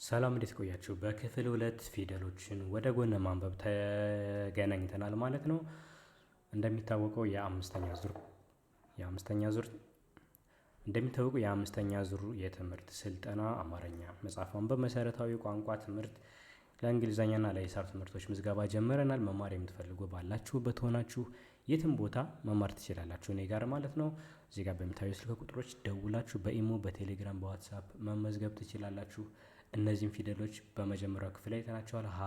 ሰላም እንዴት ቆያችሁ? በክፍል 2 ፊደሎችን ወደ ጎን ማንበብ ተገናኝተናል ማለት ነው። እንደሚታወቀው የአምስተኛ ዙር የትምህርት ስልጠና አማርኛ መጽሐፍ ማንበብ መሰረታዊ ቋንቋ ትምህርት ለእንግሊዘኛና ለሂሳብ ትምህርቶች ምዝገባ ጀምረናል። መማር የምትፈልጉ ባላችሁበት ሆናችሁ የትም ቦታ መማር ትችላላችሁ እኔ ጋር ማለት ነው። እዚህ ጋር በሚታዩ ስልክ ቁጥሮች ደውላችሁ በኢሞ፣ በቴሌግራም፣ በዋትሳፕ መመዝገብ ትችላላችሁ። እነዚህም ፊደሎች በመጀመሪያው ክፍል አይተናቸዋል። ሀ፣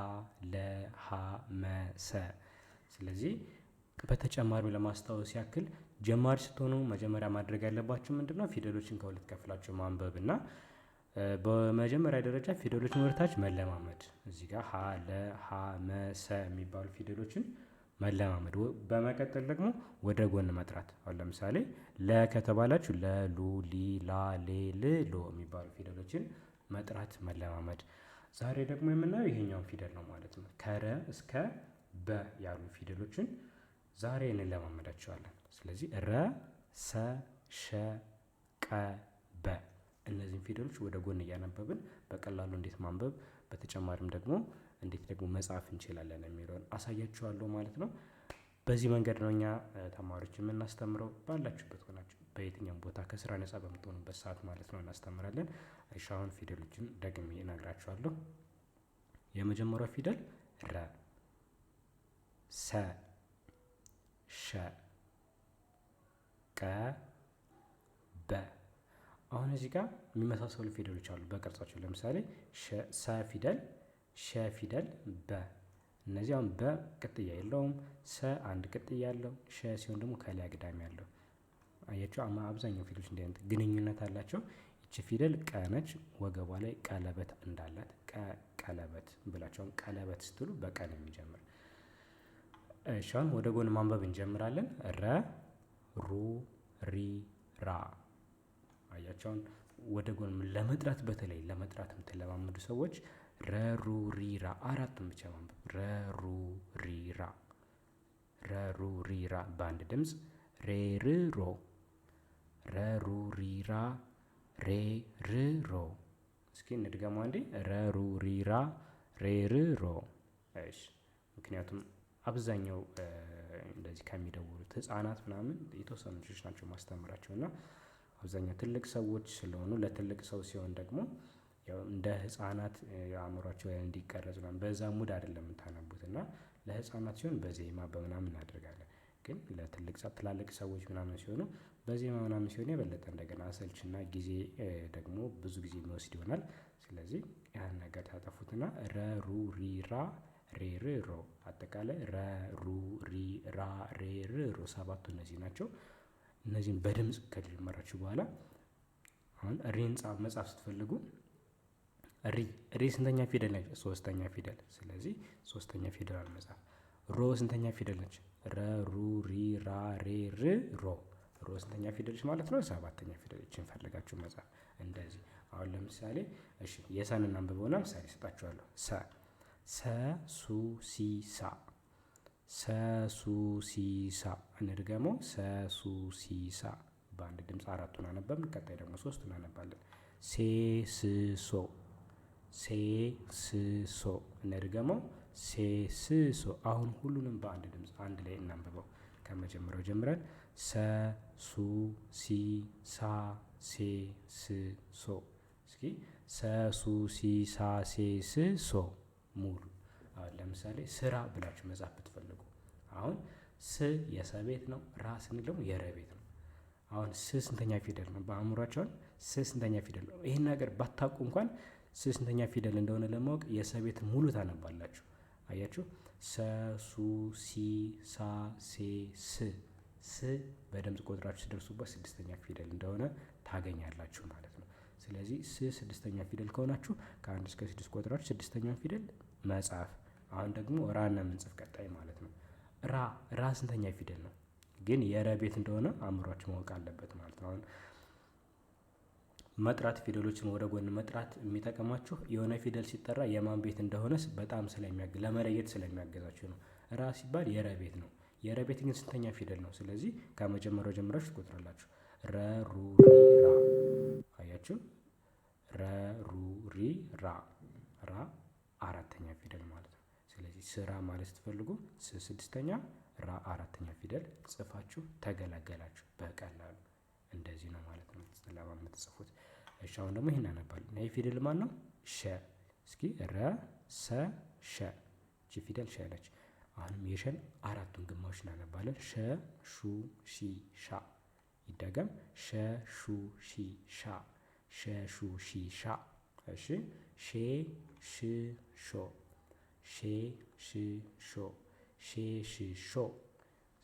ለ፣ ሀ፣ መ፣ ሰ። ስለዚህ በተጨማሪ ለማስታወስ ያክል ጀማሪ ስትሆኑ መጀመሪያ ማድረግ ያለባችሁ ምንድነው? ፊደሎችን ከሁለት ከፍላችሁ ማንበብ እና በመጀመሪያ ደረጃ ፊደሎችን ወደታች መለማመድ። እዚህ ጋር ሀ፣ ለ፣ ሀ፣ መ፣ ሰ የሚባሉ ፊደሎችን መለማመድ። በመቀጠል ደግሞ ወደ ጎን መጥራት። አሁን ለምሳሌ ለ ከተባላችሁ ለ፣ ሉ፣ ሊ፣ ላ፣ ሌ፣ ል፣ ሎ የሚባሉ ፊደሎችን መጥራት መለማመድ። ዛሬ ደግሞ የምናየው ይሄኛውን ፊደል ነው ማለት ነው። ከረ እስከ በ ያሉ ፊደሎችን ዛሬ እንለማመዳቸዋለን። ስለዚህ ረ፣ ሰ፣ ሸ፣ ቀ፣ በ እነዚህን ፊደሎች ወደ ጎን እያነበብን በቀላሉ እንዴት ማንበብ በተጨማሪም ደግሞ እንዴት ደግሞ መጻፍ እንችላለን የሚለውን አሳያችኋለሁ ማለት ነው። በዚህ መንገድ ነው እኛ ተማሪዎች የምናስተምረው። ባላችሁበት ሆናችሁ በየትኛውም ቦታ ከስራ ነጻ በምትሆኑበት ሰዓት ማለት ነው እናስተምራለን። እሺ አሁን ፊደሎችን ደግሜ እነግራችኋለሁ። የመጀመሪያው ፊደል ረ፣ ሰ፣ ሸ፣ ቀ፣ በ። አሁን እዚህ ጋር የሚመሳሰሉ ፊደሎች አሉ በቅርጻቸው። ለምሳሌ ሰ ፊደል፣ ሸ ፊደል፣ በ። እነዚህ አሁን በ ቅጥያ የለውም፣ ሰ አንድ ቅጥያ ያለው፣ ሸ ሲሆን ደግሞ ከላይ አግዳሚ ያለው። አያችሁ አብዛኛው ፊደሎች እንዲህ አይነት ግንኙነት አላቸው። ይቺ ፊደል ቀ ነች፣ ወገቧ ላይ ቀለበት እንዳላት ቀለበት ብላችሁ ቀለበት ስትሉ በቀ ነው የሚጀምር። እሺ አሁን ወደ ጎን ማንበብ እንጀምራለን። ረ፣ ሩ፣ ሪ፣ ራ። አያችሁ አሁን ወደ ጎን ለመጥራት በተለይ ለመጥራት የምትለማመዱ ሰዎች ረ፣ ሩ፣ ሪ፣ ራ አራቱን ብቻ ማንበብ። ረ፣ ሩ፣ ሪ፣ ራ፣ ረ፣ ሩ፣ ሪ፣ ራ በአንድ ድምፅ ሬ፣ ር፣ ሮ፣ ረ፣ ሩ፣ ሪ፣ ራ፣ ሬ፣ ር፣ ሮ። እስኪ እንድገመው አንዴ። ረ፣ ሩ፣ ሪ፣ ራ፣ ሬ፣ ር፣ ሮ። እሺ ምክንያቱም አብዛኛው እንደዚህ ከሚደውሉት ህፃናት ምናምን የተወሰኑ ልጆች ናቸው ማስተምራቸው እና አብዛኛው ትልቅ ሰዎች ስለሆኑ ለትልቅ ሰው ሲሆን ደግሞ ያው እንደ ህፃናት አእምሯቸው እንዲቀረጽ ነው። በዛ ሙድ አይደለም የምታነቡት እና ለህፃናት ሲሆን በዜማ በምናምን እናደርጋለን። ግን ትላልቅ ሰዎች ምናምን ሲሆኑ በዜማ ምናምን ሲሆን የበለጠ እንደገና አሰልችና ጊዜ ደግሞ ብዙ ጊዜ የሚወስድ ይሆናል። ስለዚህ ያን ነገር ታጠፉትና ረ፣ ሩ፣ ሪ፣ ራ፣ ሬ፣ ር፣ ሮ። አጠቃላይ ረ፣ ሩ፣ ሪ፣ ራ፣ ሬ፣ ር፣ ሮ ሰባቱ እነዚህ ናቸው። እነዚህን በድምፅ ከጀመራችሁ በኋላ አሁን ሪን መጻፍ ስትፈልጉ ሪ ስንተኛ ፊደል ነች? ሶስተኛ ፊደል። ስለዚህ ሶስተኛ ፊደል አልመጻፍ። ሮ ስንተኛ ፊደል ነች? ረ፣ ሩ፣ ሪ፣ ራ፣ ሬ፣ ር፣ ሮ። ሮ ስንተኛ ፊደልች ማለት ነው? ሰባተኛ ፊደሎችን ፈልጋችሁ መጻፍ እንደዚህ። አሁን ለምሳሌ እሺ የሰን እናንብበውና ምሳሌ እሰጣችኋለሁ። ሰ፣ ሱ፣ ሲ፣ ሳ። ሰ፣ ሱ፣ ሲ፣ ሳ። እንድገመው። ሰ፣ ሱ፣ ሲ፣ ሳ በአንድ ድምፅ አራቱን አነበብን። ቀጣይ ደግሞ ሶስቱን አነባለን። ሴ፣ ስ፣ ሶ። ሴ፣ ስ፣ ሶ። እንድገመው። ሴ፣ ስ፣ ሶ። አሁን ሁሉንም በአንድ ድምፅ አንድ ላይ እናንብበው ከመጀመሪያው ጀምረን። ሰ፣ ሱ፣ ሲ፣ ሳ፣ ሴ፣ ስ፣ ሶ። እስኪ ሰ፣ ሱ፣ ሲ፣ ሳ፣ ሴ፣ ስ፣ ሶ ሙሉ። አሁን ለምሳሌ ስራ ብላችሁ መጻፍ ብትፈልጉ አሁን ስ የሰ ቤት ነው፣ ራ ስንል ደግሞ የረ ቤት ነው። አሁን ስ ስንተኛ ፊደል ነው? በአእምሯቸውን ስ ስንተኛ ፊደል ነው? ይህን ነገር ባታውቁ እንኳን ስ ስንተኛ ፊደል እንደሆነ ለማወቅ የሰ ቤት ሙሉ ታነባላችሁ። አያችሁ ሰ፣ ሱ፣ ሲ፣ ሳ፣ ሴ፣ ስ። ስ በድምፅ ቆጥራችሁ ሲደርሱበት ስድስተኛ ፊደል እንደሆነ ታገኛላችሁ ማለት ነው። ስለዚህ ስድስተኛ ፊደል ከሆናችሁ ከአንድ እስከ ስድስት ቆጥራችሁ ስድስተኛውን ፊደል መጻፍ። አሁን ደግሞ ራና ምንጽፍ ቀጣይ ማለት ነው። ራ ስንተኛ ፊደል ነው? ግን የረ ቤት እንደሆነ አእምሯችሁ ማወቅ አለበት ማለት ነው። አሁን መጥራት ፊደሎችን ወደ ጎን መጥራት የሚጠቅማችሁ የሆነ ፊደል ሲጠራ የማን ቤት እንደሆነ በጣም ለመለየት ስለሚያገዛችሁ ነው። ራ ሲባል የረ ቤት ነው። የረ ቤት ግን ስንተኛ ፊደል ነው? ስለዚህ ከመጀመሪያው ጀምራችሁ ትቆጥራላችሁ። ረ፣ ሩ፣ ሪ፣ ራ። አያችሁ ረ፣ ሩ፣ ሪ፣ ራ ስራ ማለት ስትፈልጉ ስድስተኛ ራ አራተኛ ፊደል ጽፋችሁ ተገላገላችሁ በቀላሉ። እንደዚህ ነው ማለት ነው የምትጽፉት። እሺ አሁን ደግሞ ይሄን እናነባለን። ይሄ ፊደል ማን ነው? ሸ። እስኪ ረ ሰ ሸ። እቺ ፊደል ሸ ነች። አሁንም የሸን አራቱን ግማሽ እናነባለን። ሸ ሹ ሺ ሻ። ይደገም። ሸ ሹ ሺ ሻ። ሸ ሹ ሺ ሻ። እሺ ሼ ሽ ሾ። ሼ ሽ ሾ። ሼ ሽ ሾ።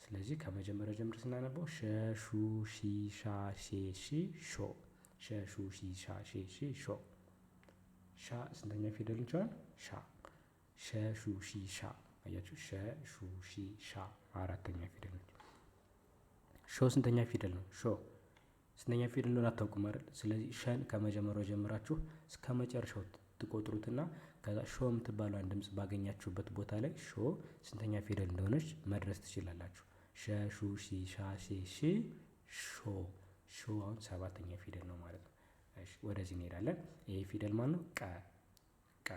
ስለዚህ ከመጀመሪያ ጀምሮ ስናነበው ሸ ሹ ሺ ሻ ሼ ሺ ሾ። ሸ ሹ ሺ ሻ ሼ ሺ ሾ። ሻ ስንተኛ ፊደል እንችላል? ሻ። ሸ ሹ ሺ ሻ። አያችሁ? ሸ ሹ ሺ ሻ አራተኛ ፊደል ነች። ሾ ስንተኛ ፊደል ነው? ሾ ስንተኛ ፊደል ነው አታውቁም አይደል? ስለዚህ ሸን ከመጀመሪያው ጀምራችሁ እስከ መጨረሻው ትቆጥሩትና ከዛ ሾ የምትባለውን ድምጽ ባገኛችሁበት ቦታ ላይ ሾ ስንተኛ ፊደል እንደሆነች መድረስ ትችላላችሁ። ሸ ሹ ሺ ሻ ሼ ሺ ሾ። ሾ አሁን ሰባተኛ ፊደል ነው ማለት ነው። እሺ ወደዚህ እንሄዳለን። ይሄ ፊደል ማን ነው? ቀ። ቀ።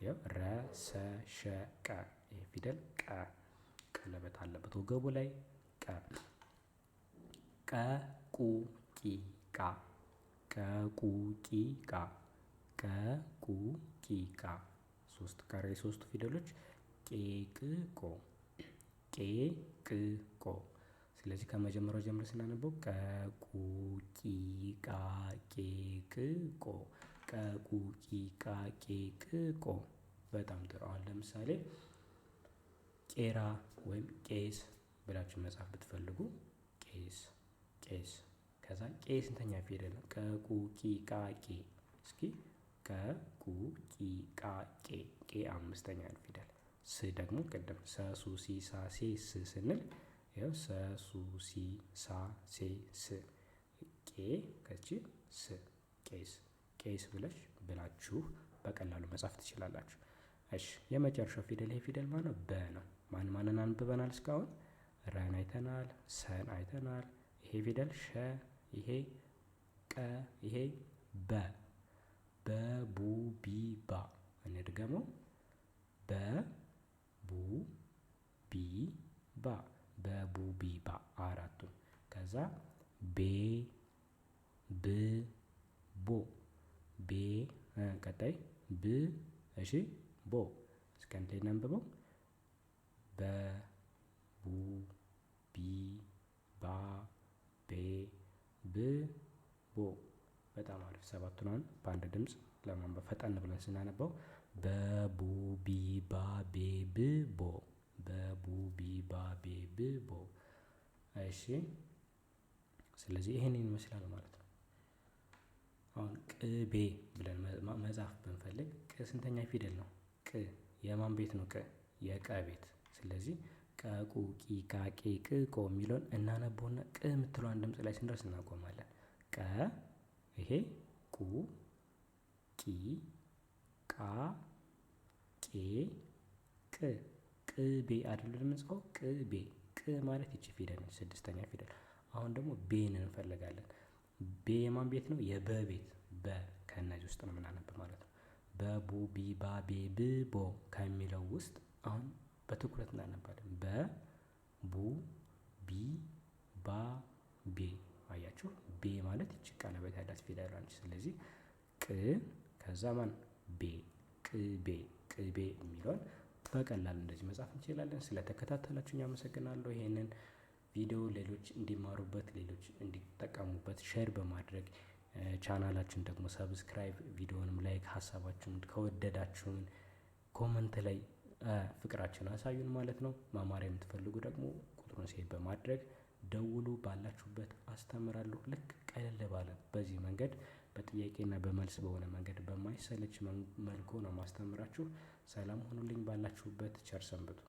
ያው ረ ሰ ሸ ቀ። ይሄ ፊደል ቀ ቀለበት አለበት ወገቡ ላይ ቀ። ቀ ቁ ቂ ቃ። ቀ ቁ ቂ ቃ። ቀ ቁ ቂ ቃ። ሶስት ቀረ። የሶስቱ ፊደሎች ቄ ቅ ቆ። ቄ ቅ ቆ። ስለዚህ ከመጀመሪያው ጀምሮ ስናነበው ቀ ቁ ቂ ቃ ቄ ቅ ቆ። ቀ ቁ ቂ ቃ ቄ ቅ ቆ። በጣም ጥሩ። አሁን ለምሳሌ ቄራ ወይም ቄስ ብላችሁ መጻፍ ብትፈልጉ ቄስ ቄስ። ከዛ ቄ ስንተኛ ፊደል ነው? ቀ ቁ ቂ ቃ ቄ። እስኪ ቀ ቁ ቂ ቃ ቄ። ቄ አምስተኛ ፊደል። ስ ደግሞ ቅድም ሰ ሱ ሲ ሳ ሴ ስ ስንል ያው ሰ ሱ ሲ ሳ ሴ ስ። ቄ ከቺ ስ ቄስ ቄስ ብላችሁ በቀላሉ መጻፍ ትችላላችሁ። እሺ የመጨረሻው ፊደል ይሄ ፊደል ማን ነው? በ ነው። ማንን አንብበናል እስካሁን? ረን አይተናል፣ ሰን አይተናል። ይሄ ፊደል ሸ፣ ይሄ ቀ፣ ይሄ በ። በ ቡ ቢ ባ። እንድገመው። በ ቡ ቢ ባ። በቡ ቢ ባ አራቱን። ከዛ ቤ ብ ቦ። ቤ ቀጣይ ብ እሺ ቦ። እስከ አንድ ላይ እናንብበው። በ ቡ ቢ ባ ቤ ብ ቦ። በጣም አሪፍ። ሰባቱን አሁን በአንድ ድምፅ ለማንበብ ፈጠን ብለን ስናነበው በቡ ቢ ባ ቤ ብ ቦ። በቡ ቢ ባ ቤ ብ ቦ። እሺ ስለዚህ ይሄንን ይመስላል ማለት ነው። አሁን ቅቤ ብለን መጻፍ ብንፈልግ ቅ ስንተኛ ፊደል ነው? ቅ የማን ቤት ነው? ቅ የቀ ቤት። ስለዚህ ቀ ቁ ቂ ቃ ቄ ቅ ቆ የሚለውን እናነበውና ቅ የምትለዋን ድምፅ ላይ ስንደርስ እናቆማለን። ቀ ይሄ ቁ ቂ ቃ ቄ ቅ። ቅቤ አይደለም የምንጽፈው? ቅቤ። ቅ ማለት ይቺ ፊደል ነች፣ ስድስተኛ ፊደል። አሁን ደግሞ ቤን እንፈልጋለን። ቤ የማን ቤት ነው? የበ ቤት። በ ከእነዚህ ውስጥ ነው የምናነብ ማለት ነው። በቡ ቢ ባ ቤ ብ ቦ ከሚለው ውስጥ አሁን በትኩረት እናነባለን። በ ቡ ቢ ባ ቤ። አያችሁ? ቤ ማለት ይቺ ቀለበት ያላት ፊደል ነች። ስለዚህ ቅ ከዛ ማን ቤ። ቅቤ ቅቤ የሚለውን በቀላል እንደዚህ መጻፍ እንችላለን። ስለተከታተላችሁኝ አመሰግናለሁ። ይሄንን ቪዲዮ ሌሎች እንዲማሩበት፣ ሌሎች እንዲጠቀሙበት ሼር በማድረግ ቻናላችን ደግሞ ሰብስክራይብ፣ ቪዲዮንም ላይክ፣ ሀሳባችሁን ከወደዳችሁን ኮመንት ላይ ፍቅራችሁን አሳዩን ማለት ነው። ማማሪያ የምትፈልጉ ደግሞ ቁጥሩን ሴቭ በማድረግ ደውሉ። ባላችሁበት አስተምራለሁ። ልክ ቀለል ባለ በዚህ መንገድ በጥያቄና በመልስ በሆነ መንገድ በማይሰለች መልኩ ነው ማስተምራችሁ። ሰላም ሁኑልኝ። ባላችሁበት ቸር ሰንብቱ።